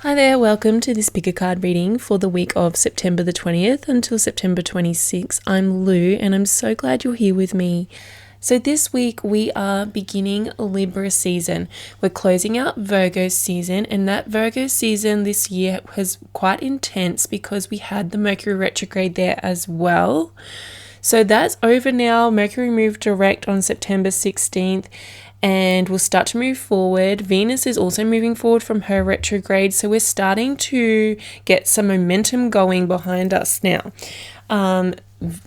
Hi there, welcome to this pick a card reading for the week of September the 20th until September 26th. I'm Lou and I'm so glad you're here with me. So this week we are beginning Libra season. We're closing out Virgo season, and that Virgo season this year was quite intense because we had the Mercury retrograde there as well. So that's over now. Mercury moved direct on September 16th. And we'll start to move forward. Venus is also moving forward from her retrograde. So we're starting to get some momentum going behind us now.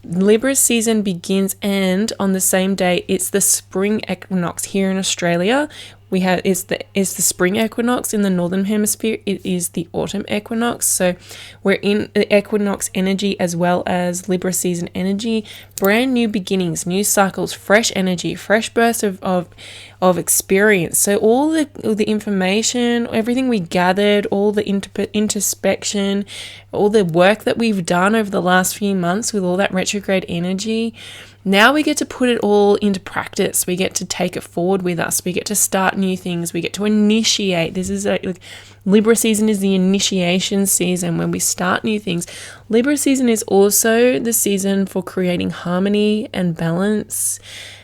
Libra season begins, and on the same day, it's the spring equinox here in Australia. It's the spring equinox in the northern hemisphere. It is the autumn equinox. So we're in the equinox energy as well as Libra season energy. Brand new beginnings, new cycles, fresh energy, fresh bursts of experience. So all the information, everything we gathered, all the introspection, all the work that we've done over the last few months with all that retrograde energy, now we get to put it all into practice. We get to take it forward with us. We get to start new things. We get to initiate. This is Libra season is the initiation season when we start new things. Libra season is also the season for creating harmony and balance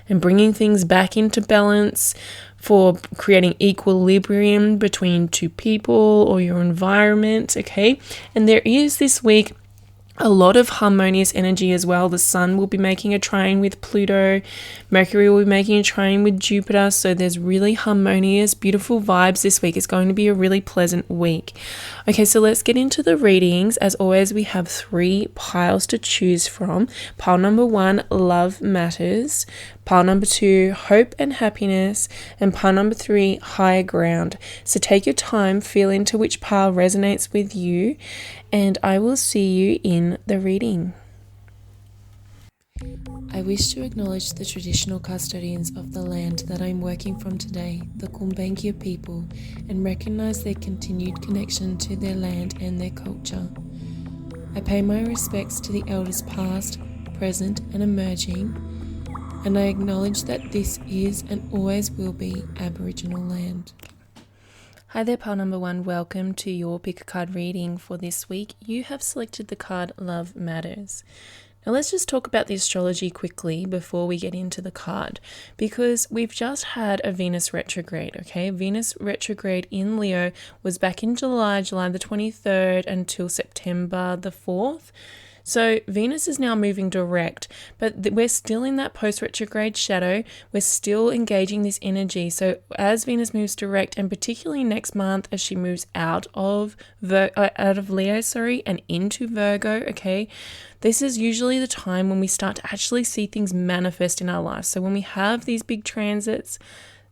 and bringing things back into balance, for creating equilibrium between two people or your environment, okay? And there is this week a lot of harmonious energy as well. The sun will be making a trine with Pluto. Mercury will be making a trine with Jupiter. So there's really harmonious, beautiful vibes this week. It's going to be a really pleasant week. Okay, so let's get into the readings. As always, we have 3 piles to choose from. Pile number 1, Love Matters. Pile number 2, Hope and Happiness. And pile number 3, Higher Ground. So take your time, feel into which pile resonates with you, and I will see you in the reading. I wish to acknowledge the traditional custodians of the land that I am working from today, the Kumbankia people, and recognize their continued connection to their land and their culture. I pay my respects to the elders past, present, and emerging, and I acknowledge that this is and always will be Aboriginal land. Hi there, pile number 1. Welcome to your pick a card reading for this week. You have selected the card Love Matters. Now let's just talk about the astrology quickly before we get into the card, because we've just had a Venus retrograde, okay? Venus retrograde in Leo was back in July the 23rd until September the 4th. So Venus is now moving direct, but we're still in that post-retrograde shadow. We're still engaging this energy. So as Venus moves direct, and particularly next month as she moves out of Leo, and into Virgo, okay, this is usually the time when we start to actually see things manifest in our lives. So when we have these big transits,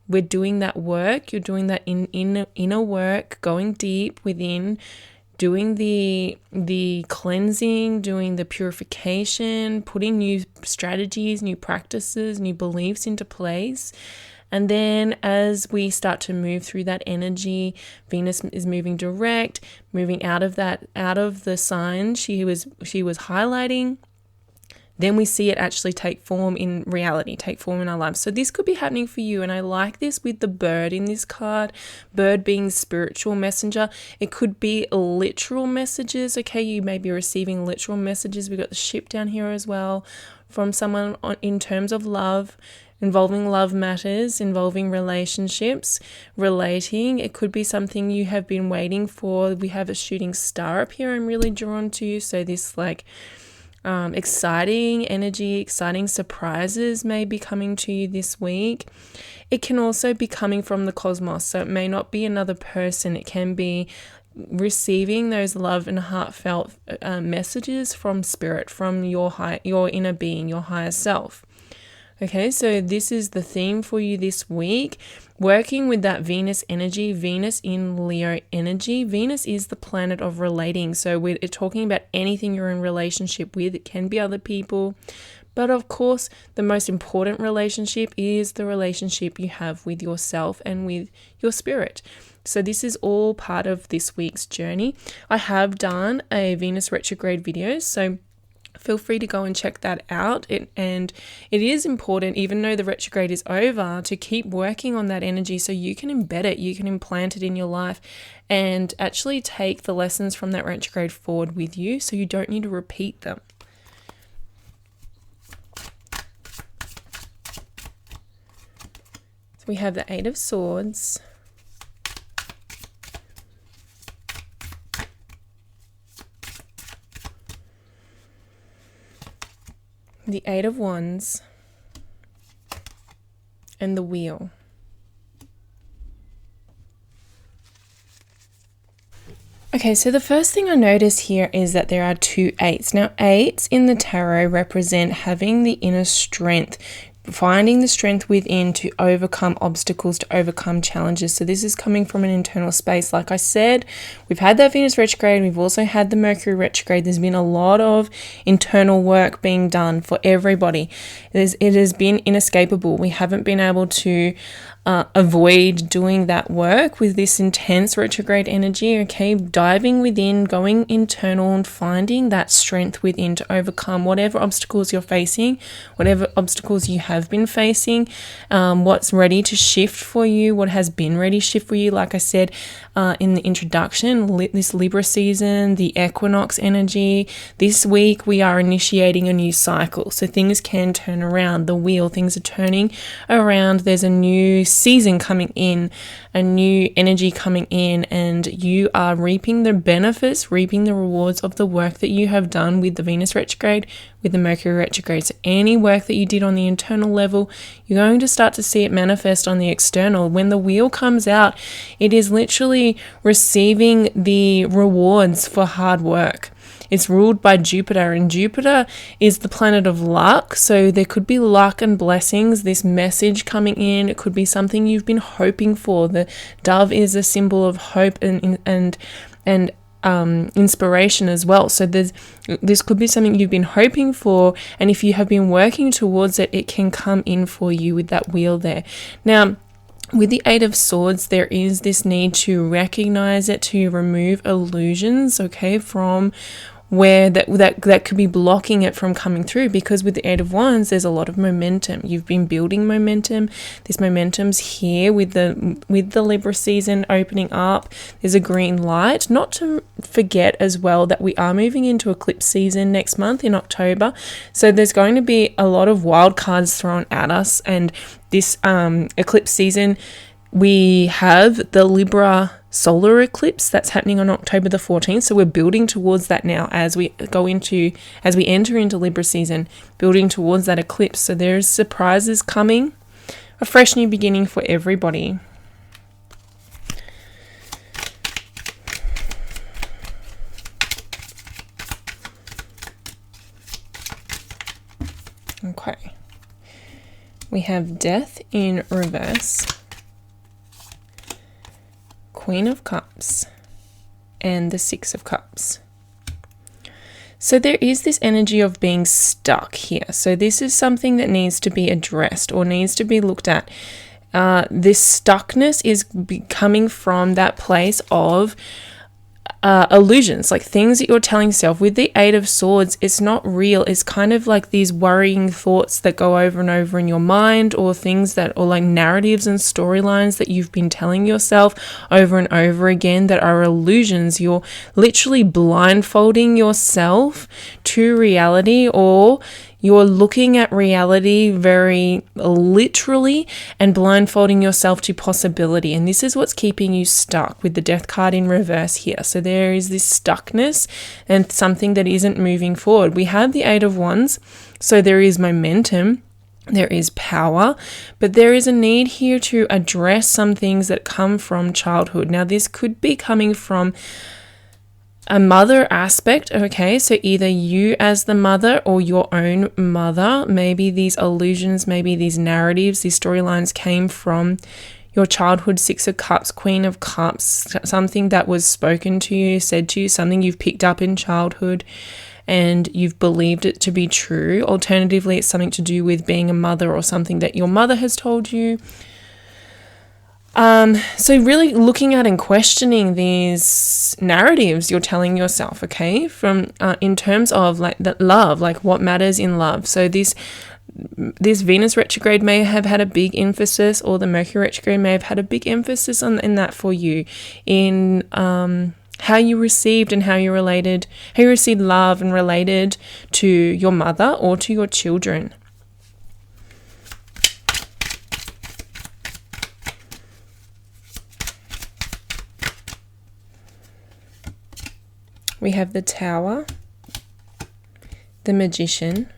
we're doing that work. You're doing that inner work, going deep within, doing the cleansing, doing the purification, putting new strategies, new practices, new beliefs into place. And then as we start to move through that energy, Venus is moving direct, moving out of the sign she was highlighting. Then we see it actually take form in reality, take form in our lives. So this could be happening for you. And I like this with the bird in this card, bird being spiritual messenger. It could be literal messages. Okay, you may be receiving literal messages. We've got the ship down here as well from someone in terms of love, involving love matters, involving relationships, relating. It could be something you have been waiting for. We have a shooting star up here I'm really drawn to. So this exciting energy, exciting surprises may be coming to you this week. It can also be coming from the cosmos, so it may not be another person. It can be receiving those love and heartfelt messages from spirit, from your inner being, your higher self. Okay, so this is the theme for you this week. Working with that Venus energy, Venus in Leo energy. Venus is the planet of relating. So we're talking about anything you're in relationship with. It can be other people. But of course, the most important relationship is the relationship you have with yourself and with your spirit. So this is all part of this week's journey. I have done a Venus retrograde video. So feel free to go and check that out. And it is important, even though the retrograde is over, to keep working on that energy so you can embed it, you can implant it in your life and actually take the lessons from that retrograde forward with you so you don't need to repeat them. So we have the Eight of Swords, the Eight of Wands, and the Wheel. Okay, so the first thing I notice here is that there are two eights. Now, eights in the tarot represent having the inner strength, finding the strength within to overcome obstacles, to overcome challenges. So this is coming from an internal space. Like I said, we've had that Venus retrograde. We've also had the Mercury retrograde. There's been a lot of internal work being done for everybody. It has been inescapable. We haven't been able to avoid doing that work with this intense retrograde energy. Okay, diving within, going internal and finding that strength within to overcome whatever obstacles you're facing, whatever obstacles you have been facing, what's ready to shift for you, what has been ready to shift for you. Like I said in the introduction, this Libra season, the equinox energy, this week we are initiating a new cycle. So things can turn around. The wheel, things are turning around. There's a new season coming in, a new energy coming in, and you are reaping the benefits, reaping the rewards of the work that you have done with the Venus retrograde, with the Mercury retrograde. So any work that you did on the internal level, you're going to start to see it manifest on the external. When the wheel comes out, it is literally receiving the rewards for hard work. It's ruled by Jupiter, and Jupiter is the planet of luck. So there could be luck and blessings, this message coming in. It could be something you've been hoping for. The dove is a symbol of hope and inspiration as well. So this could be something you've been hoping for, and if you have been working towards it, it can come in for you with that wheel there. Now, with the Eight of Swords, there is this need to recognize it, to remove illusions, okay, from where that could be blocking it from coming through, because with the Eight of Wands, there's a lot of momentum. You've been building momentum. This momentum's here with the Libra season opening up. There's a green light. Not to forget as well that we are moving into eclipse season next month in October. So there's going to be a lot of wild cards thrown at us, and this eclipse season, we have the Libra solar eclipse that's happening on October the 14th. So we're building towards that now as we enter into Libra season, building towards that eclipse. So there's surprises coming, a fresh new beginning for everybody. Okay. We have Death in reverse, Queen of Cups, and the Six of Cups. So there is this energy of being stuck here. So this is something that needs to be addressed or needs to be looked at. This stuckness is coming from that place of illusions, like things that you're telling yourself. With the Eight of Swords, it's not real. It's kind of like these worrying thoughts that go over and over in your mind, or things that, or like narratives and storylines that you've been telling yourself over and over again that are illusions. You're literally blindfolding yourself to reality, or you're looking at reality very literally and blindfolding yourself to possibility. And this is what's keeping you stuck with the Death card in reverse here. So there is this stuckness and something that isn't moving forward. We have the Eight of Wands, so there is momentum. There is power, but there is a need here to address some things that come from childhood. Now, this could be coming from a mother aspect, okay? So either you as the mother or your own mother. Maybe these illusions, maybe these narratives, these storylines came from your childhood. Six of Cups, Queen of Cups, something that was spoken to you, said to you, something you've picked up in childhood and you've believed it to be true. Alternatively, it's something to do with being a mother or something that your mother has told you. So really looking at and questioning these narratives you're telling yourself, okay, from in terms of like that love, like what matters in love. So this Venus retrograde may have had a big emphasis, or the Mercury retrograde may have had a big emphasis in that for you, in how you received and how you received love and related to your mother or to your children. We have the Tower, the Magician,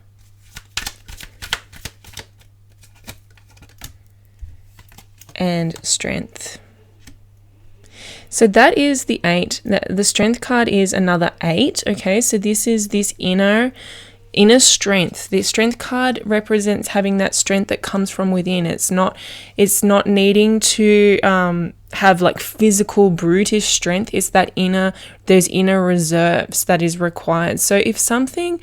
and Strength. So that is the 8. The Strength card is another 8. Okay, so this is this inner strength. The Strength card represents having that strength that comes from within. It's not needing to have like physical brutish strength. It's those inner reserves that is required. So if something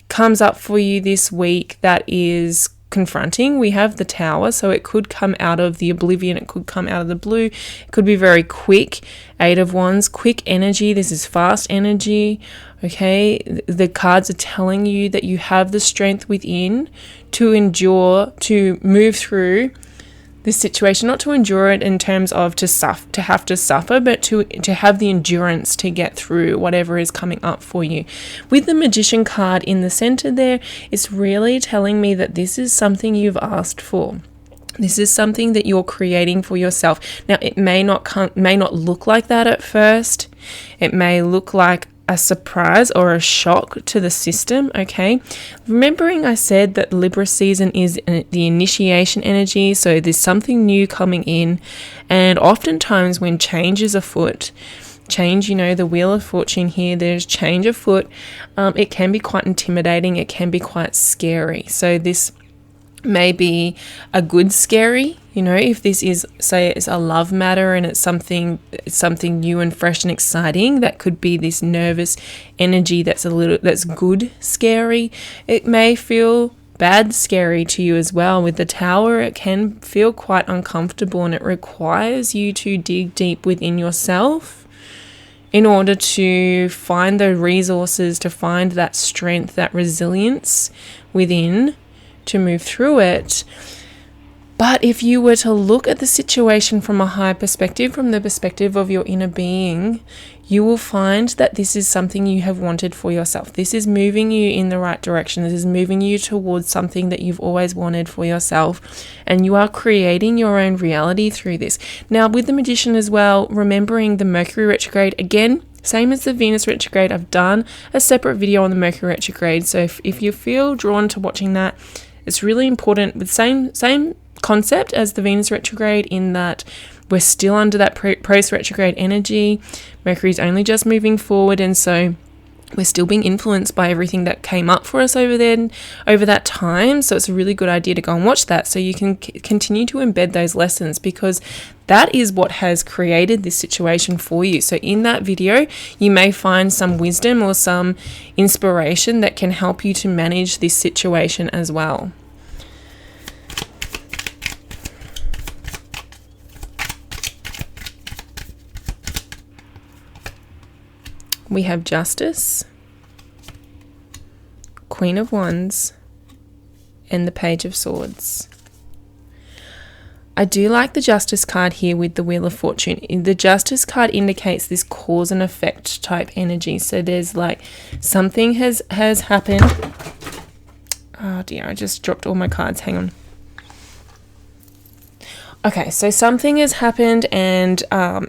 comes up for you this week that is confronting, we have the Tower, so it could come out of the oblivion, it could come out of the blue, it could be very quick. 8 of Wands, quick energy. This is fast energy. Okay, the cards are telling you that you have the strength within to endure, to move through this situation, not to endure it in terms of to have to suffer, but to have the endurance to get through whatever is coming up for you. With the Magician card in the center there, it's really telling me that this is something you've asked for. This is something that you're creating for yourself. Now, it may not look like that at first. It may look like a surprise or a shock to the system, okay? Remembering I said that Libra season is the initiation energy, so there's something new coming in, and oftentimes when change is afoot, the Wheel of Fortune here, there's change afoot, it can be quite intimidating, it can be quite scary. So this may be a good scary, if this is, say, it's a love matter and it's something new and fresh and exciting, that could be this nervous energy that's good scary. It may feel bad scary to you as well. With the Tower, it can feel quite uncomfortable, and it requires you to dig deep within yourself in order to find the resources, to find that strength, that resilience within, to move through it. But if you were to look at the situation from a higher perspective, from the perspective of your inner being, you will find that this is something you have wanted for yourself. This is moving you in the right direction. This is moving you towards something that you've always wanted for yourself. And you are creating your own reality through this. Now, with the Magician as well, remembering the Mercury retrograde, again, same as the Venus retrograde, I've done a separate video on the Mercury retrograde. So if you feel drawn to watching that, it's really important. With same concept as the Venus retrograde, in that we're still under that post-retrograde energy. Mercury's only just moving forward, and so we're still being influenced by everything that came up for us over that time. So it's a really good idea to go and watch that so you can continue to embed those lessons, because that is what has created this situation for you. So in that video, you may find some wisdom or some inspiration that can help you to manage this situation as well. We have Justice, Queen of Wands, and the Page of Swords. I do like the Justice card here with the Wheel of Fortune. The Justice card indicates this cause and effect type energy. So there's like something has happened. Oh dear, I just dropped all my cards. Hang on. Okay, so something has happened, and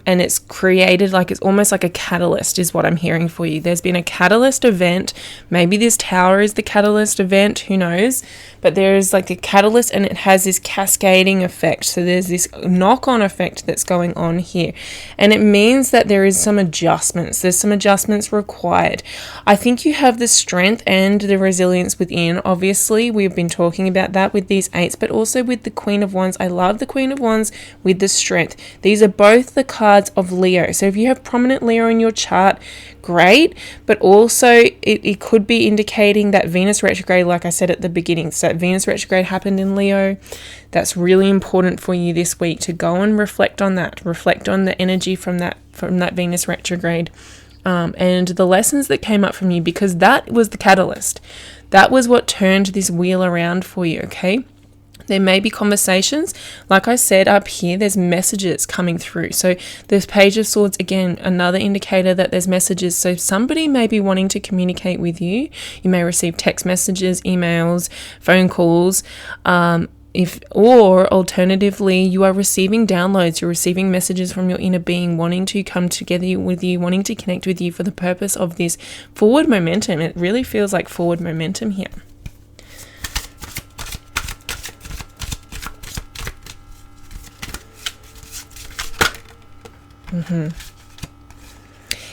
it's created, like it's almost like a catalyst is what I'm hearing for you. There's been a catalyst event. Maybe this Tower is the catalyst event, who knows? But there is like a catalyst, and it has this cascading effect. So there's this knock-on effect that's going on here. And it means that there is some adjustments. There's some adjustments required. I think you have the strength and the resilience within. Obviously, we've been talking about that with these 8s, but also with the Queen of Wands. I love the Queen of Wands with the Strength. These are both the cards of Leo. So if you have prominent Leo in your chart, great, but also it could be indicating that Venus retrograde, like I said at the beginning, so that Venus retrograde happened in Leo. That's really important for you this week to go and reflect on that, reflect on the energy from that Venus retrograde, and the lessons that came up from you, because that was the catalyst. That was what turned this wheel around for you, okay? There may be conversations. Like I said up here, there's messages coming through. So this Page of Swords, again, another indicator that there's messages. So somebody may be wanting to communicate with you. You may receive text messages, emails, phone calls, or alternatively, you are receiving downloads, you're receiving messages from your inner being wanting to come together with you, wanting to connect with you for the purpose of this forward momentum. It really feels like forward momentum here.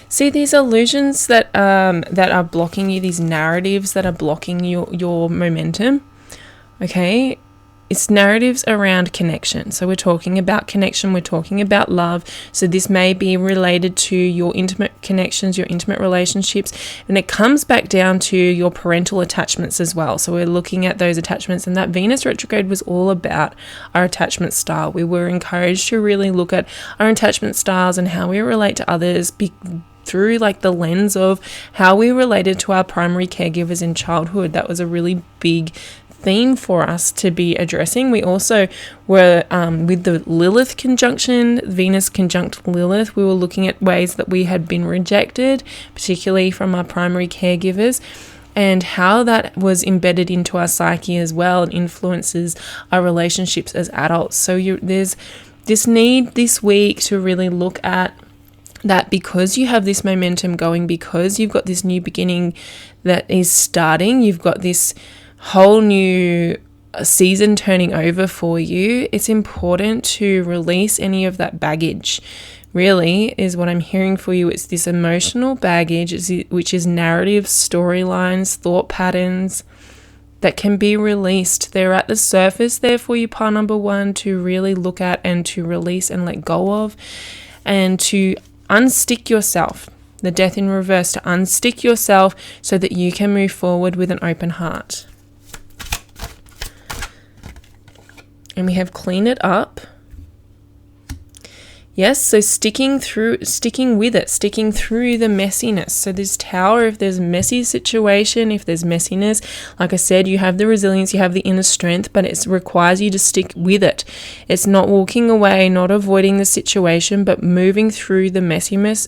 See these illusions that are blocking you, these narratives that are blocking your momentum, okay? It's narratives around connection. So we're talking about connection, we're talking about love. So this may be related to your intimate connections, your intimate relationships, and it comes back down to your parental attachments as well. So we're looking at those attachments, and that Venus retrograde was all about our attachment style. We were encouraged to really look at our attachment styles and how we relate to others through like the lens of how we related to our primary caregivers in childhood. That was a really big theme for us to be addressing. We also were with the Lilith conjunction, Venus conjunct Lilith, we were looking at ways that we had been rejected, particularly from our primary caregivers, and how that was embedded into our psyche as well and influences our relationships as adults. So there's this need this week to really look at that, because you have this momentum going, because you've got this new beginning that is starting, you've got this whole new season turning over for you. It's important to release any of that baggage, really, is what I'm hearing for you. It's this emotional baggage, which is narrative, storylines, thought patterns that can be released. They're at the surface there for you, pile number one, to really look at and to release and let go of, and to unstick yourself. The Death in reverse, to unstick yourself so that you can move forward with an open heart. And we have clean it up. Yes, so sticking with it, sticking through the messiness. So this Tower, if there's a messy situation, if there's messiness, like I said, you have the resilience, you have the inner strength, but it requires you to stick with it. It's not walking away, not avoiding the situation, but moving through the messiness,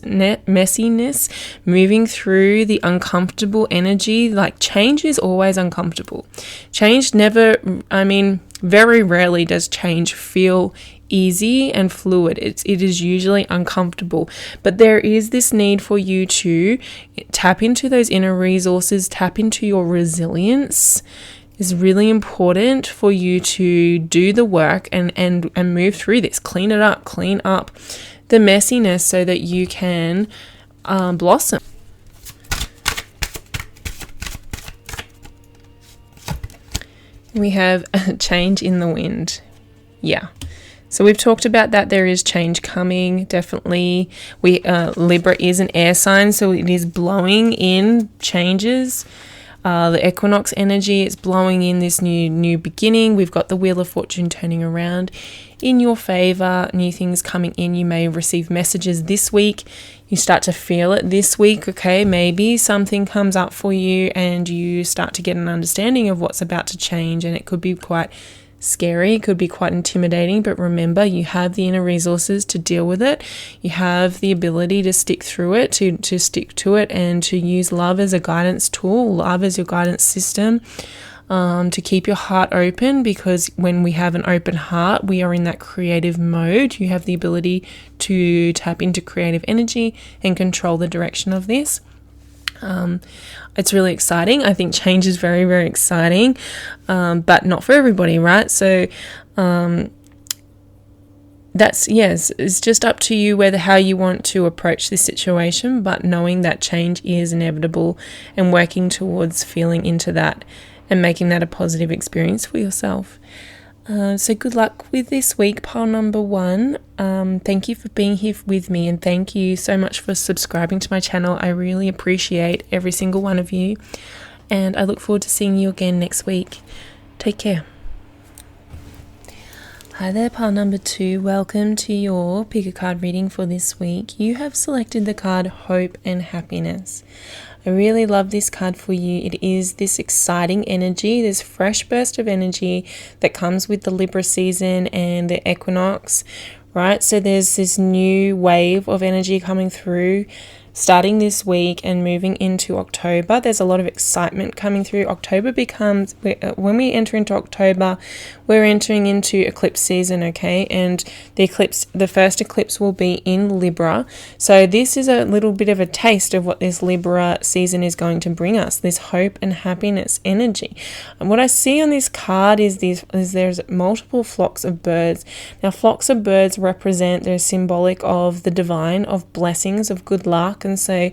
moving through the uncomfortable energy. Like, change is always uncomfortable. Very rarely does change feel easy and fluid. It is usually uncomfortable, but there is this need for you to tap into those inner resources, tap into your resilience. It's really important for you to do the work and move through this, clean up the messiness so that you can blossom. We have a change in the wind. Yeah. So we've talked about that. There is change coming, definitely. Libra is an air sign, so it is blowing in changes. The equinox energy is blowing in this new beginning. We've got the Wheel of Fortune turning around in your favor, new things coming in. You may receive messages this week. You start to feel it this week, okay? Maybe something comes up for you and you start to get an understanding of what's about to change, and it could be quite scary, it could be quite intimidating, but remember, you have the inner resources to deal with it. You have the ability to stick through it, to stick to it, and to use love as a guidance tool, love as your guidance system, to keep your heart open, because when we have an open heart, we are in that creative mode. You have the ability to tap into creative energy and control the direction of this. It's really exciting. I think change is very, very exciting, but not for everybody, right? So it's just up to you how you want to approach this situation, but knowing that change is inevitable and working towards feeling into that and making that a positive experience for yourself. So good luck with this week, pile number 1. Thank you for being here with me, and thank you so much for subscribing to my channel. I really appreciate every single one of you, and I look forward to seeing you again next week. Take care. Hi there, pile number 2. Welcome to your pick a card reading for this week. You have selected the card Hope and Happiness. I really love this card for you. It is this exciting energy, this fresh burst of energy that comes with the Libra season and the equinox, right? So there's this new wave of energy coming through starting this week and moving into October. There's a lot of excitement coming through. October becomes, when we enter into October, we're entering into eclipse season, okay? And the first eclipse will be in Libra. So this is a little bit of a taste of what this Libra season is going to bring us, this hope and happiness energy. And what I see on this card is there's multiple flocks of birds. Now, flocks of birds represent, they're symbolic of the divine, of blessings, of good luck. And so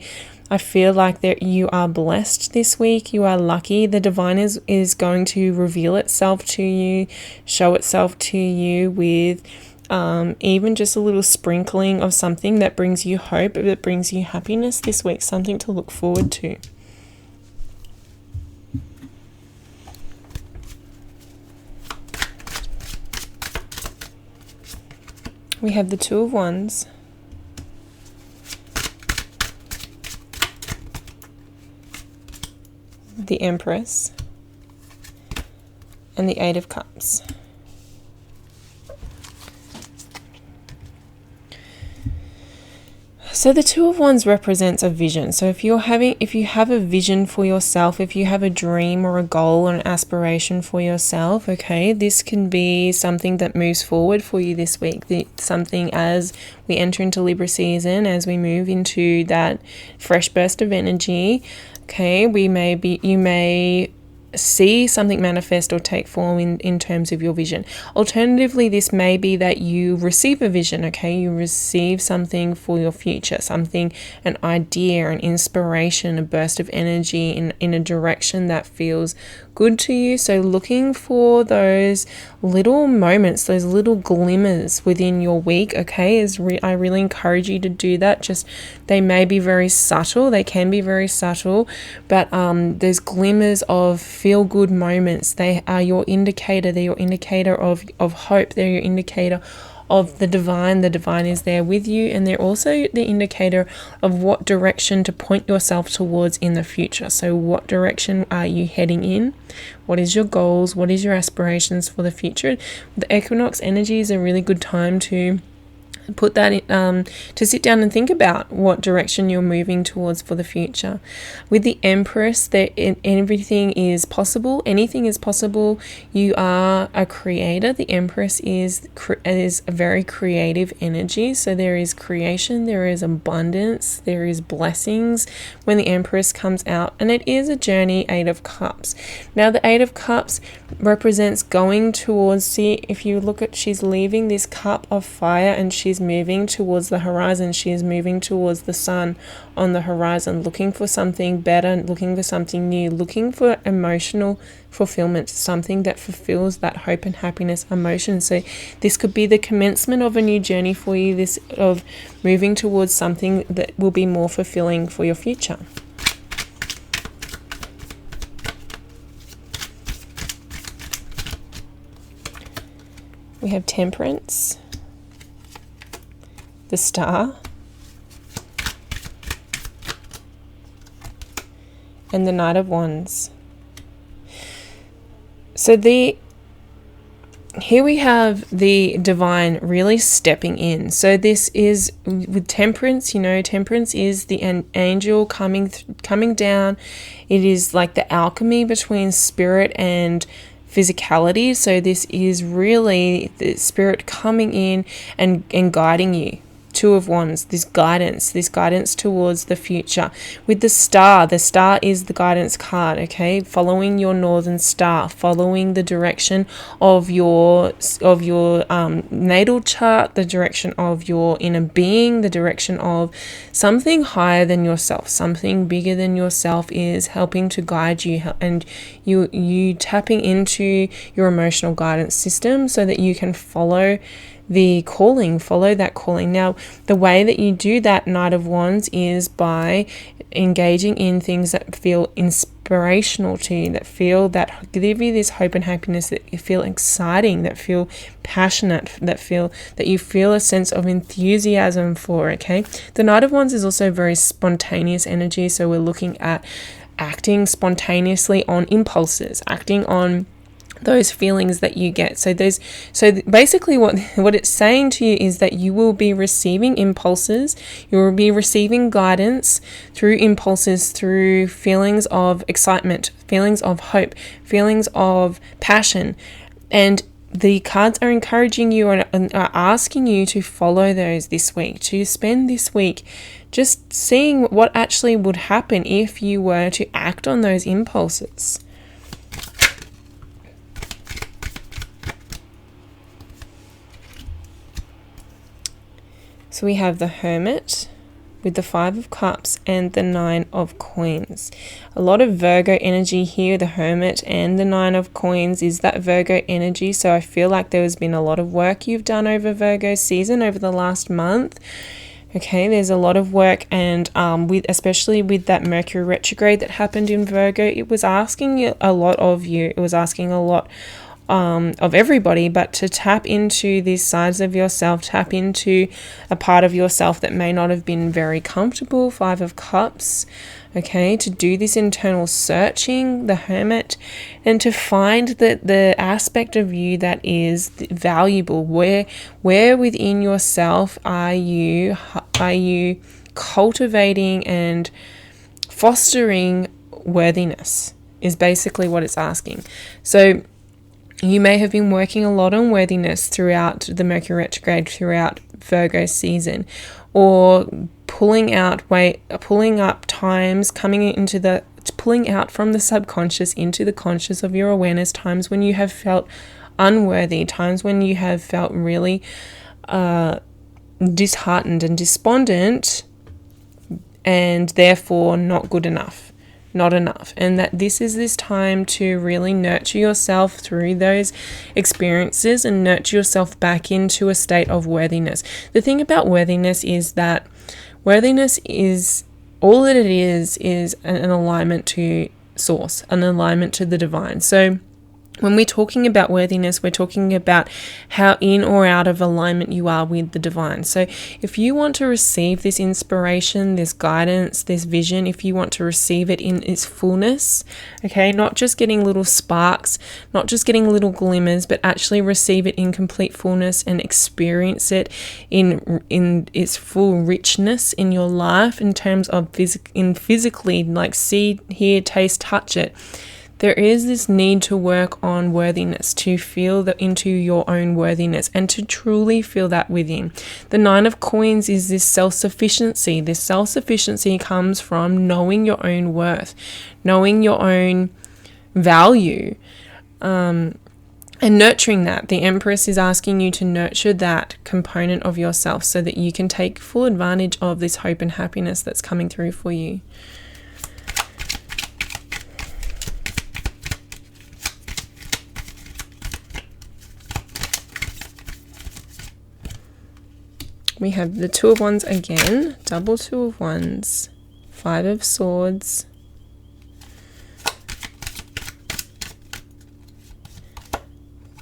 I feel like that you are blessed this week. You are lucky. The divine is going to reveal itself to you, show itself to you with even just a little sprinkling of something that brings you hope, that brings you happiness this week, something to look forward to. We have the Two of Wands, the Empress, and the Eight of Cups. So the Two of Wands represents a vision. So if you have a vision for yourself, if you have a dream or a goal or an aspiration for yourself, okay, this can be something that moves forward for you this week. Something as we enter into Libra season, as we move into that fresh burst of energy, okay, you may see something manifest or take form in terms of your vision. Alternatively, this may be that you receive a vision, okay? You receive something for your future, something, an idea, an inspiration, a burst of energy in a direction that feels good to you. So looking for those little moments, those little glimmers within your week, okay, I really encourage you to do that. Just, they may be very subtle, they can be very subtle, but those glimmers of feel-good moments, they are your indicator. They're your indicator of hope. They're your indicator of the divine. The divine is there with you, and they're also the indicator of what direction to point yourself towards in the future. So what direction are you heading in? What is your goals? What is your aspirations for the future? The equinox energy is a really good time to put that in, to sit down and think about what direction you're moving towards for the future. With the Empress, everything is possible. Anything is possible. You are a creator. The Empress is a very creative energy. So there is creation, there is abundance, there is blessings when the Empress comes out, and it is a journey. Eight of Cups. Now the Eight of Cups represents going towards, see, if you look at, she's leaving this cup of fire and she's moving towards the horizon. She is moving towards the sun on the horizon, looking for something better, looking for something new, looking for emotional fulfillment, something that fulfills that hope and happiness emotion. So this could be the commencement of a new journey for you, this of moving towards something that will be more fulfilling for your future. We have Temperance, the Star, and the Knight of Wands. So here we have the divine really stepping in. So this is with Temperance, Temperance is the angel coming down. It is like the alchemy between spirit and physicality. So this is really the spirit coming in and guiding you Two of Wands, this guidance towards the future. With the star is the guidance card, okay? Following your northern star, following the direction of your natal chart, the direction of your inner being, the direction of something higher than yourself, something bigger than yourself is helping to guide you, and you tapping into your emotional guidance system so that you can follow that calling. Now, the way that you do that, Knight of Wands, is by engaging in things that feel inspirational to you, that give you this hope and happiness, that you feel exciting, that feel passionate, that you feel a sense of enthusiasm for, okay? The Knight of Wands is also very spontaneous energy, so we're looking at acting spontaneously on impulses, acting on those feelings that you get. So basically what it's saying to you is that you will be receiving impulses, you will be receiving guidance through impulses, through feelings of excitement, feelings of hope, feelings of passion, and the cards are encouraging you and are asking you to follow those this week, to spend this week just seeing what actually would happen if you were to act on those impulses. So we have the Hermit with the 5 of Cups and the 9 of Coins. A lot of Virgo energy here. The Hermit and the 9 of Coins is that Virgo energy. So I feel like there has been a lot of work you've done over Virgo season over the last month. Okay, there's a lot of work, and especially with that Mercury retrograde that happened in Virgo, it was asking a lot of you. It was asking a lot of everybody, but to tap into these sides of yourself, tap into a part of yourself that may not have been very comfortable. 5 of Cups, okay, to do this internal searching, the Hermit, and to find the aspect of you that is valuable. Where within yourself are you cultivating and fostering worthiness, is basically what it's asking. So you may have been working a lot on worthiness throughout the Mercury retrograde, throughout Virgo season, or pulling out times, pulling out from the subconscious into the conscious of your awareness, times when you have felt unworthy, times when you have felt really disheartened and despondent, and therefore not good enough. Not enough, and that this is this time to really nurture yourself through those experiences and nurture yourself back into a state of worthiness. The thing about worthiness is that worthiness is all that it is an alignment to source, an alignment to the divine. So when we're talking about worthiness, we're talking about how in or out of alignment you are with the divine. So if you want to receive this inspiration, this guidance, this vision, if you want to receive it in its fullness, okay, not just getting little sparks, not just getting little glimmers, but actually receive it in complete fullness and experience it in its full richness in your life, in terms of physically, like see, hear, taste, touch it. There is this need to work on worthiness, to feel into your own worthiness and to truly feel that within. The 9 of Coins is this self-sufficiency. This self-sufficiency comes from knowing your own worth, knowing your own value, and nurturing that. The Empress is asking you to nurture that component of yourself so that you can take full advantage of this hope and happiness that's coming through for you. We have the 2 of Wands again, double 2 of Wands, 5 of Swords,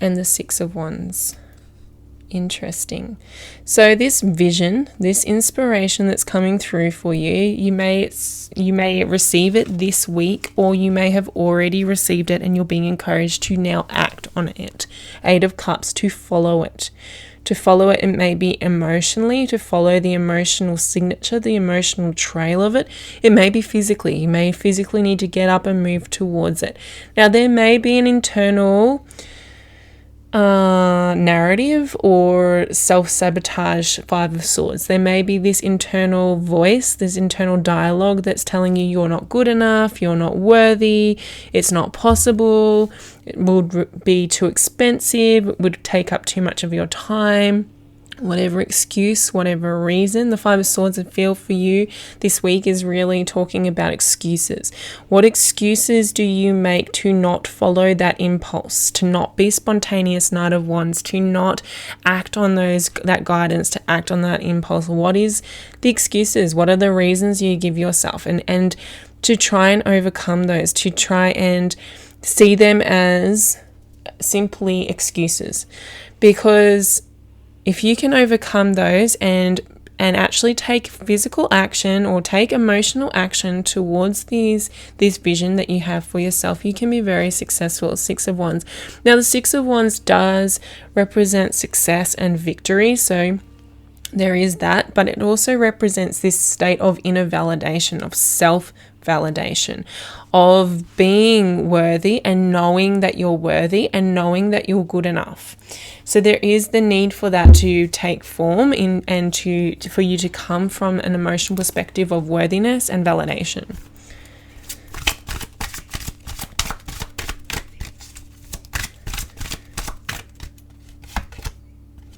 and the 6 of Wands. Interesting. So this vision, this inspiration that's coming through for you, you may receive it this week, or you may have already received it and you're being encouraged to now act on it. 8 of Cups, to follow it. To follow it, it may be emotionally, to follow the emotional signature, the emotional trail of it. It may be physically. You may physically need to get up and move towards it. Now, there may be an internal narrative or self-sabotage Five of Swords. There may be this internal voice, this internal dialogue that's telling you you're not good enough, you're not worthy, it's not possible, it would be too expensive, it would take up too much of your time. Whatever excuse, whatever reason, the Five of Swords I feel for you this week is really talking about excuses. What excuses do you make to not follow that impulse, to not be spontaneous Knight of Wands, to not act on that guidance, to act on that impulse? What is the excuses? What are the reasons you give yourself? And to try and overcome those, to try and see them as simply excuses. Because if you can overcome those and actually take physical action or take emotional action towards this vision that you have for yourself, you can be very successful. Six of Wands. Now, the Six of Wands does represent success and victory, so there is that, but it also represents this state of inner validation, of self-validation, of being worthy and knowing that you're worthy and knowing that you're good enough. So there is the need for that to take form and for you to come from an emotional perspective of worthiness and validation.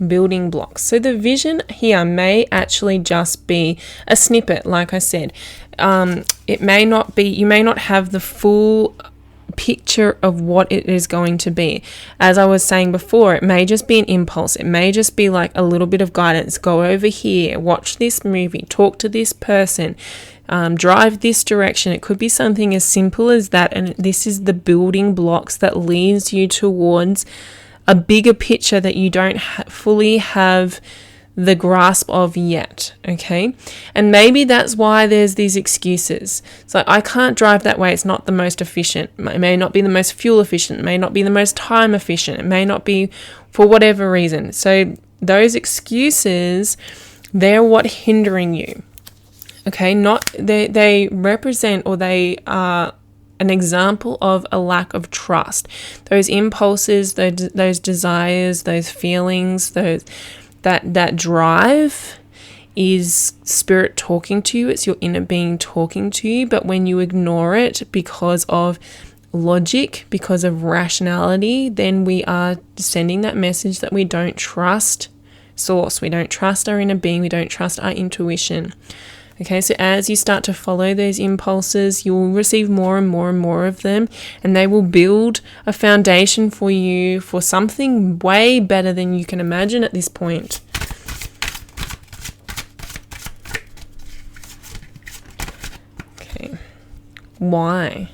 Building blocks. So the vision here may actually just be a snippet, like I said. It may not be, you may not have the full picture of what it is going to be. As I was saying before, it may just be an impulse. It may just be like a little bit of guidance. Go over here, watch this movie, talk to this person, drive this direction. It could be something as simple as that. And this is the building blocks that leads you towards a bigger picture that you don't fully have the grasp of yet, okay? And maybe that's why there's these excuses. So I can't drive that way. It's not the most efficient. It may not be the most fuel efficient. It may not be the most time efficient. It may not be for whatever reason. So those excuses, they're what hindering you, okay? They represent, or they are an example of a lack of trust. Those impulses, those desires, those feelings, that drive is spirit talking to you. It's your inner being talking to you. But when you ignore it because of logic, because of rationality, then we are sending that message that we don't trust source. We don't trust our inner being. We don't trust our intuition. Okay, so as you start to follow those impulses, you will receive more and more and more of them, and they will build a foundation for you for something way better than you can imagine at this point. Okay, why?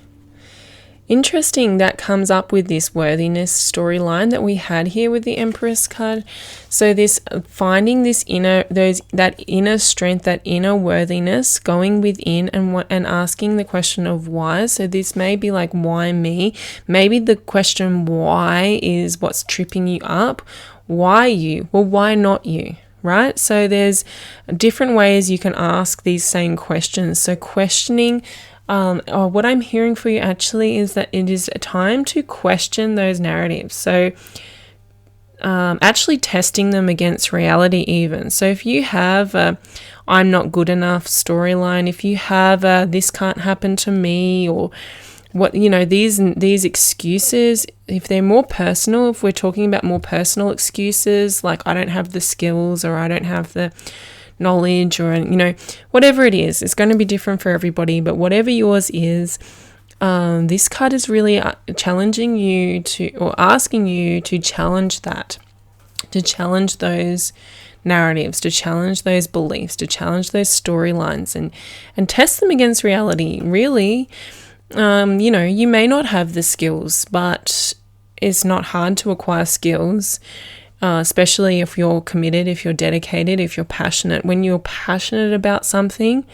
Interesting, that comes up with this worthiness storyline that we had here with the Empress card. So this finding this that inner strength, that inner worthiness, going within and asking the question of why. So this may be like, why me? Maybe the question why is what's tripping you up. Why you? Well, why not you? Right? So there's different ways you can ask these same questions. So questioning. What I'm hearing for you actually is that it is a time to question those narratives. So actually testing them against reality even. So if you have a I'm not good enough storyline, if you have a this can't happen to me, or what, these excuses, if they're more personal, if we're talking about more personal excuses, like I don't have the skills, or I don't have the knowledge, or whatever it is, it's going to be different for everybody, but whatever yours is, this card is really challenging you to, or asking you to challenge that, to challenge those narratives, to challenge those beliefs, to challenge those storylines, and test them against reality. Really, you may not have the skills, but it's not hard to acquire skills. Especially if you're committed, if you're dedicated, if you're passionate. When you're passionate about something,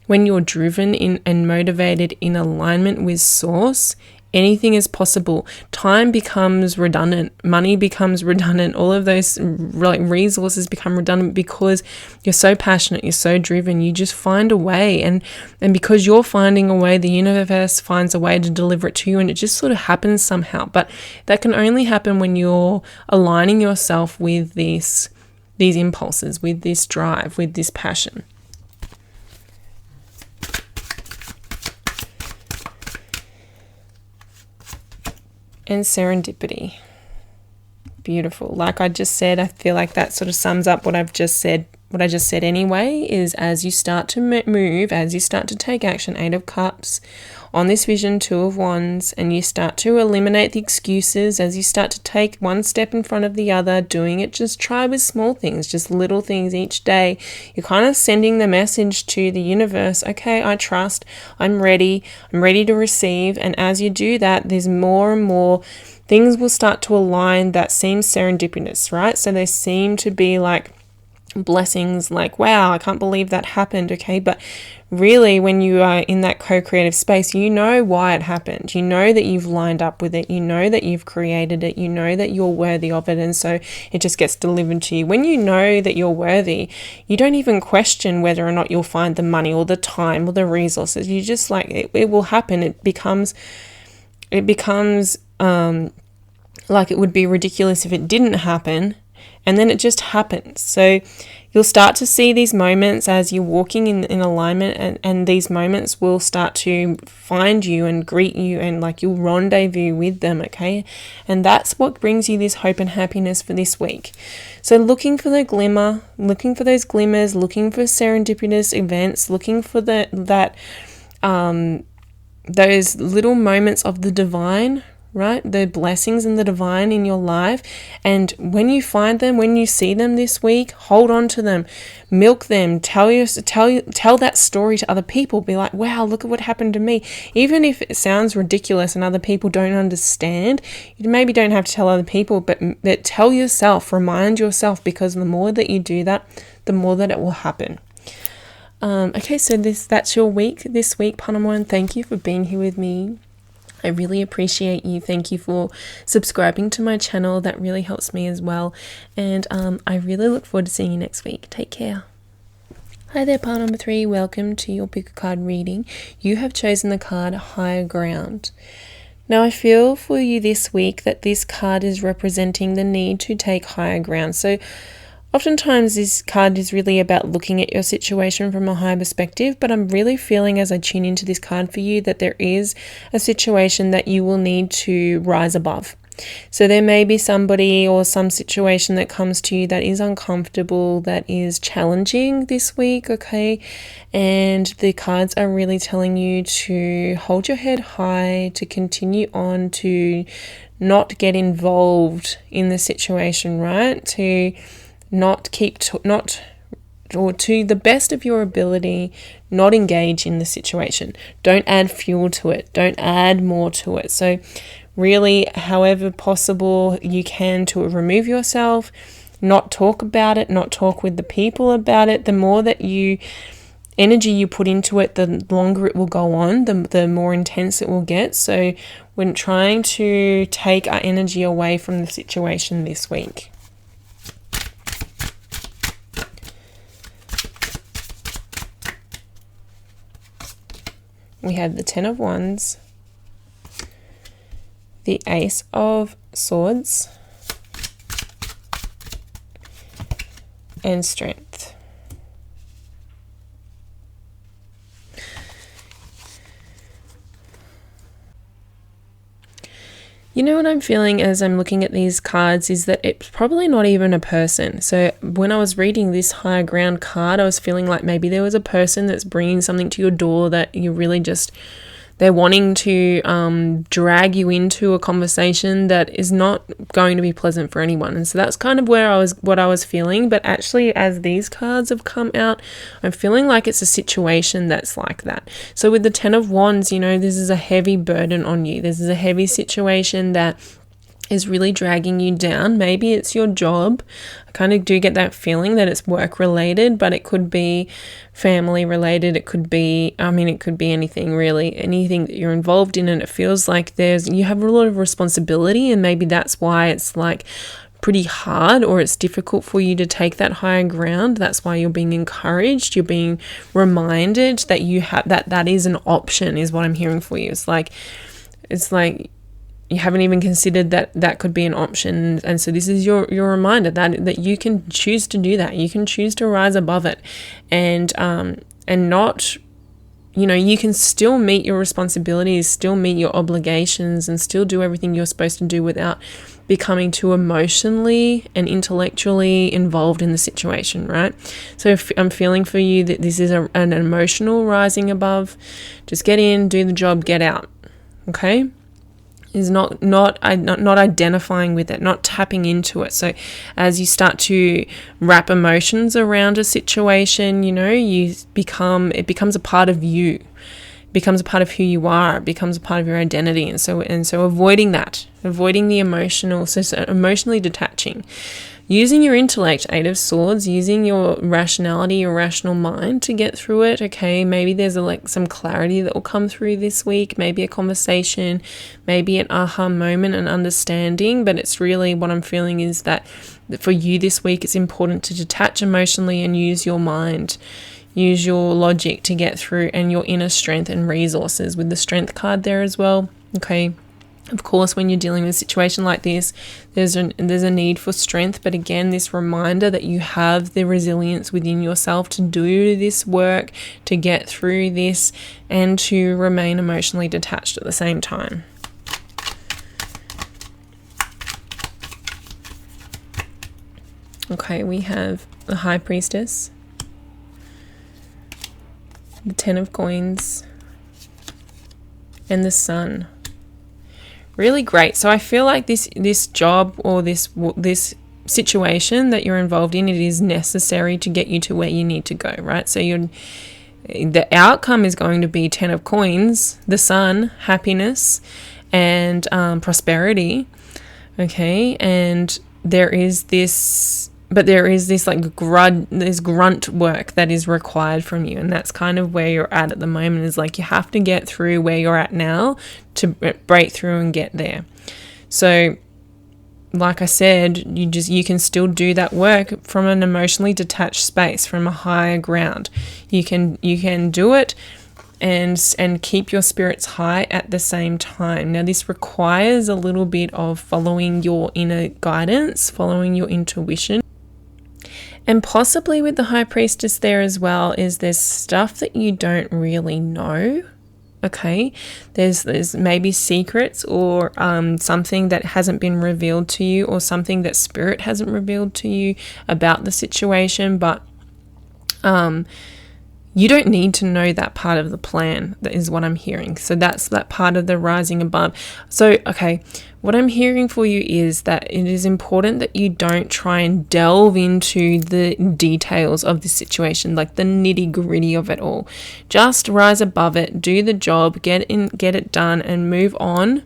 when you're driven in and motivated in alignment with source, Anything is possible. Time becomes redundant. Money becomes redundant. All of those resources become redundant because you're so passionate, you're so driven. You just find a way. And because you're finding a way, the universe finds a way to deliver it to you, and it just sort of happens somehow. But that can only happen when you're aligning yourself with these impulses, with this drive, with this passion. And serendipity. Beautiful. Like I just said, I feel like that sort of sums up what I've just said. What I just said anyway is, as you start to move, as you start to take action, 8 of Cups on this vision, 2 of Wands, and you start to eliminate the excuses, as you start to take one step in front of the other, doing it, just try with small things, just little things each day. You're kind of sending the message to the universe, okay, I trust, I'm ready to receive. And as you do that, there's more and more things will start to align that seem serendipitous, right? So they seem to be like blessings, like, wow, I can't believe that happened, okay? But really, when you are in that co-creative space, you know why it happened. You know that you've lined up with it. You know that you've created it. You know that you're worthy of it. And so it just gets delivered to you. When you know that you're worthy, you don't even question whether or not you'll find the money or the time or the resources. You just like, it will happen. It becomes like it would be ridiculous if it didn't happen. And then it just happens. So you'll start to see these moments as you're walking in alignment, and these moments will start to find you and greet you, and like you'll rendezvous with them, okay? And that's what brings you this hope and happiness for this week. So looking for the glimmer, looking for those glimmers, looking for serendipitous events, looking for those little moments of the divine, right? The blessings and the divine in your life. And when you find them, when you see them this week, hold on to them, milk them, tell that story to other people. Be like, wow, look at what happened to me. Even if it sounds ridiculous and other people don't understand, you maybe don't have to tell other people, but tell yourself, remind yourself, because the more that you do that, the more that it will happen. Okay, so that's your week this week, Panama, and thank you for being here with me. I really appreciate you. Thank you for subscribing to my channel. That really helps me as well. And I really look forward to seeing you next week. Take care. Hi there, pile number 3. Welcome to your pick a card reading. You have chosen the card Higher Ground. Now, I feel for you this week that this card is representing the need to take higher ground. So oftentimes this card is really about looking at your situation from a higher perspective, but I'm really feeling as I tune into this card for you that there is a situation that you will need to rise above. So there may be somebody or some situation that comes to you that is uncomfortable, that is challenging this week, okay? And the cards are really telling you to hold your head high, to continue on, to not get involved in the situation, right? To to the best of your ability, not engage in the situation. Don't add fuel to it. Don't add more to it. So really, however possible you can, to remove yourself, not talk about it, not talk with the people about it. The more that energy you put into it, the longer it will go on, the more intense it will get. So when trying to take our energy away from the situation this week. We have the 10 of Wands, the Ace of Swords, and Strength. You know what I'm feeling as I'm looking at these cards is that it's probably not even a person. So when I was reading this higher ground card, I was feeling like maybe there was a person that's bringing something to your door that you really just, they're wanting to drag you into a conversation that is not going to be pleasant for anyone. And so that's kind of what I was feeling. But actually, as these cards have come out, I'm feeling like it's a situation that's like that. So with the 10 of Wands, this is a heavy burden on you. This is a heavy situation that is really dragging you down. Maybe it's your job. I kind of do get that feeling that it's work related, but it could be family related. It could be, it could be anything really, anything that you're involved in, and it feels like you have a lot of responsibility, and maybe that's why it's like pretty hard, or it's difficult for you to take that higher ground. That's why you're being encouraged. You're being reminded that you have that is an option, is what I'm hearing for you. It's like you haven't even considered that could be an option, and so this is your reminder that you can choose to do that. You can choose to rise above it, and not, you can still meet your responsibilities, still meet your obligations, and still do everything you're supposed to do without becoming too emotionally and intellectually involved in the situation, right? So I'm feeling for you that this is an emotional rising above. Just get in, do the job, get out. Okay? Is not identifying with it, not tapping into it. So as you start to wrap emotions around a situation, it becomes a part of you, it becomes a part of who you are, it becomes a part of your identity. And so avoiding the emotional, so emotionally detaching. Using your intellect, Eight of Swords, using your rationality, your rational mind to get through it, okay? Maybe there's some clarity that will come through this week, maybe a conversation, maybe an aha moment, an understanding, but it's really what I'm feeling is that for you this week, it's important to detach emotionally and use your mind, use your logic to get through, and your inner strength and resources with the Strength card there as well, okay? Of course, when you're dealing with a situation like this, there's a need for strength, but again, this reminder that you have the resilience within yourself to do this work, to get through this, and to remain emotionally detached at the same time. Okay, we have the High Priestess, the Ten of Coins, and the Sun. Really great. So I feel like this job or this situation that you're involved in, it is necessary to get you to where you need to go, right? So the outcome is going to be Ten of Coins, the Sun, happiness, and prosperity. Okay, and there is this like grunt work that is required from you, and that's kind of where you're at the moment. Is like you have to get through where you're at now to break through and get there. So like I said, you can still do that work from an emotionally detached space, from a higher ground. You can do it and keep your spirits high at the same time. Now this requires a little bit of following your inner guidance, following your intuition. And possibly with the High Priestess there as well is there's stuff that you don't really know. Okay, there's maybe secrets or something that hasn't been revealed to you, or something that Spirit hasn't revealed to you about the situation, but you don't need to know that part of the plan. That is what I'm hearing. So that's that part of the rising above. So, okay, what I'm hearing for you is that it is important that you don't try and delve into the details of the situation, like the nitty gritty of it all. Just rise above it, do the job, get it done, and move on.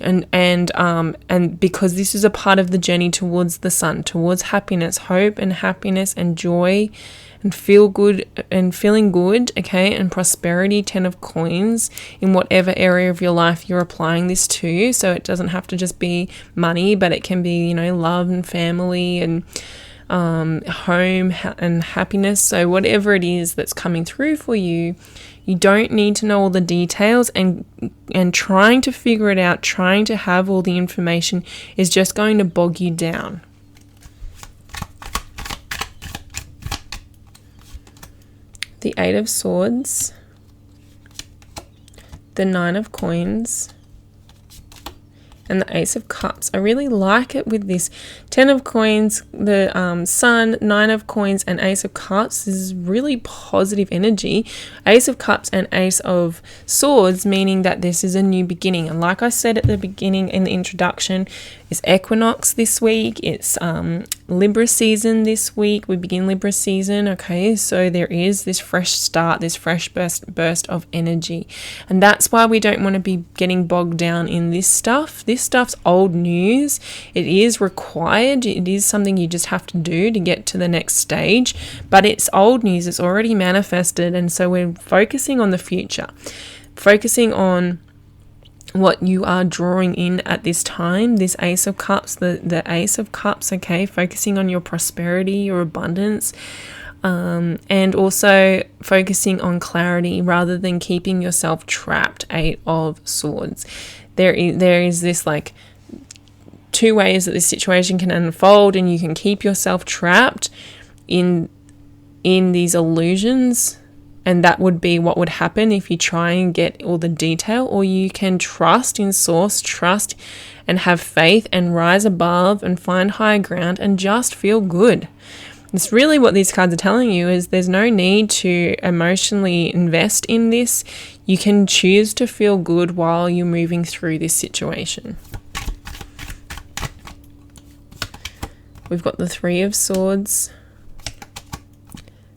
And because this is a part of the journey towards the sun, towards happiness, hope and happiness and joy and feel good and feeling good, okay, and prosperity, 10 of coins, in whatever area of your life you're applying this to. So it doesn't have to just be money, but it can be, love and family and home and happiness. So whatever it is that's coming through for you, you don't need to know all the details, and trying to figure it out, trying to have all the information is just going to bog you down. The 8 of Swords, the 9 of Coins, and the Ace of Cups. I really like it with this 10 of Coins, the Sun, 9 of Coins, and Ace of Cups. This is really positive energy. Ace of Cups and Ace of Swords, meaning that this is a new beginning. And like I said at the beginning in the introduction, It's equinox this week. It's Libra season this week. We begin Libra season, okay? So there is this fresh start, this fresh burst of energy. And that's why we don't want to be getting bogged down in this stuff. This stuff's old news. It is required. It is something you just have to do to get to the next stage. But it's old news. It's already manifested. And so we're focusing on the future. Focusing on what you are drawing in at this time, this Ace of Cups, the Ace of Cups, okay, focusing on your prosperity, your abundance, and also focusing on clarity rather than keeping yourself trapped. 8 of Swords. There is this like 2 ways that this situation can unfold, and you can keep yourself trapped in these illusions. And that would be what would happen if you try and get all the detail, or you can trust in source, trust and have faith and rise above and find higher ground and just feel good. It's really what these cards are telling you is there's no need to emotionally invest in this. You can choose to feel good while you're moving through this situation. We've got the 3 of Swords,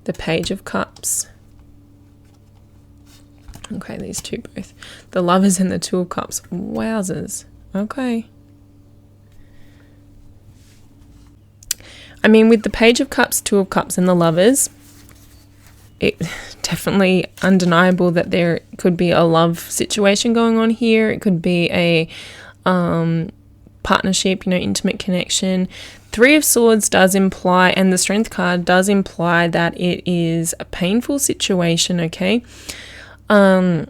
the Page of Cups. Okay, these 2 both. The Lovers and the 2 of Cups. Wowzers. Okay. I mean, with the Page of Cups, 2 of Cups, and the Lovers, it definitely undeniable that there could be a love situation going on here. It could be a partnership, intimate connection. 3 of Swords does imply, and the Strength card does imply that it is a painful situation, okay? A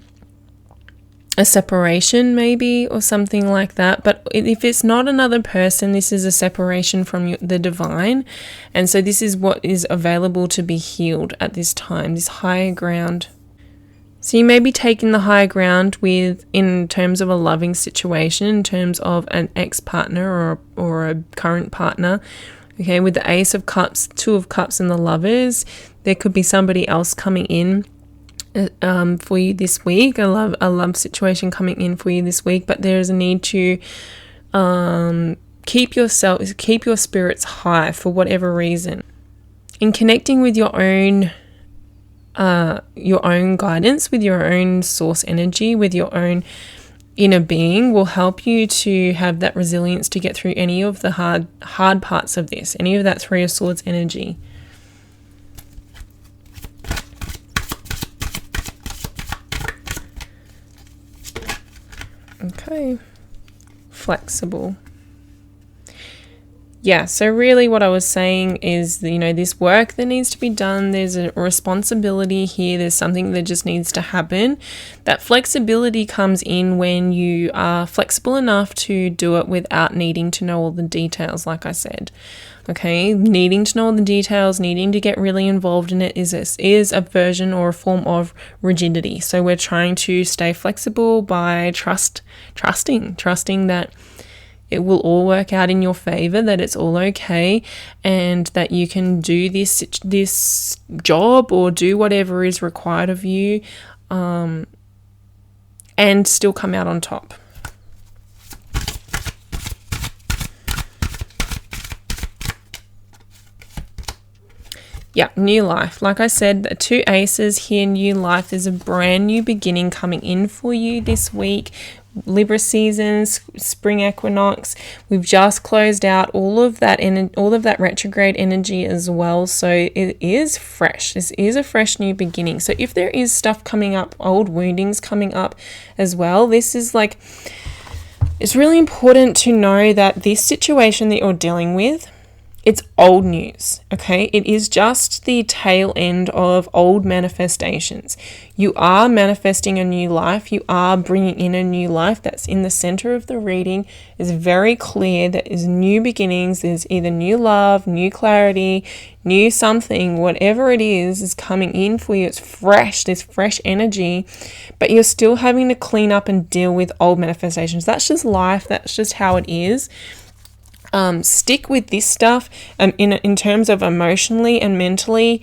separation maybe, or something like that. But if it's not another person, this is a separation from the divine. And so this is what is available to be healed at this time, this higher ground. So you may be taking the higher ground in terms of a loving situation, in terms of an ex-partner or a current partner. Okay, with the Ace of Cups, 2 of Cups, and the Lovers, there could be somebody else coming in for you this week, a love situation coming in for you this week. But there is a need to keep your spirits high for whatever reason. In connecting with your own guidance, with your own source energy, with your own inner being, will help you to have that resilience to get through any of the hard parts of this, any of that 3 of Swords energy. Okay, flexible. Yeah, so really what I was saying is, this work that needs to be done, there's a responsibility here, there's something that just needs to happen. That flexibility comes in when you are flexible enough to do it without needing to know all the details, like I said. Okay, needing to know all the details, needing to get really involved in it is a version or a form of rigidity. So we're trying to stay flexible by trusting that it will all work out in your favor, that it's all okay, and that you can do this job or do whatever is required of you, and still come out on top. Yeah, new life. Like I said, the 2 aces here, new life. There's a brand new beginning coming in for you this week. Libra season, spring equinox. We've just closed out all of that retrograde energy as well. So it is fresh. This is a fresh new beginning. So if there is stuff coming up, old woundings coming up as well, this is like, it's really important to know that this situation that you're dealing with, it's old news, okay? It is just the tail end of old manifestations. You are manifesting a new life. You are bringing in a new life. That's in the center of the reading. It's very clear that is new beginnings. There's either new love, new clarity, new something, whatever it is coming in for you. It's fresh, there's fresh energy, but you're still having to clean up and deal with old manifestations. That's just life. That's just how it is. Stick with this stuff in terms of emotionally and mentally,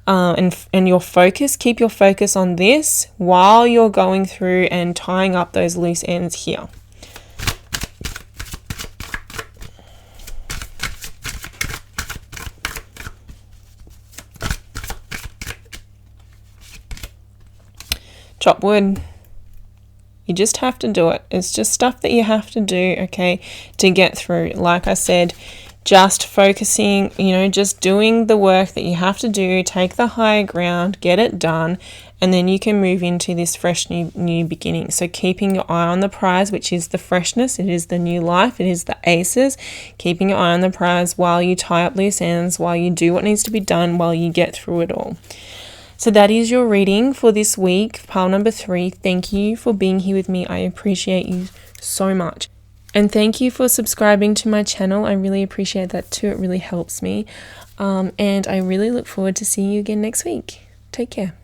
and your focus. Keep your focus on this while you're going through and tying up those loose ends here. chop wood. You just have to do it. It's just stuff that you have to do, okay, to get through. Like I said, just focusing, just doing the work that you have to do, take the higher ground, get it done, and then you can move into this fresh new beginning. So keeping your eye on the prize, which is the freshness, it is the new life, it is the aces. Keeping your eye on the prize while you tie up loose ends, while you do what needs to be done, while you get through it all. So that is your reading for this week, pile number 3. Thank you for being here with me. I appreciate you so much. And thank you for subscribing to my channel. I really appreciate that too. It really helps me. And I really look forward to seeing you again next week. Take care.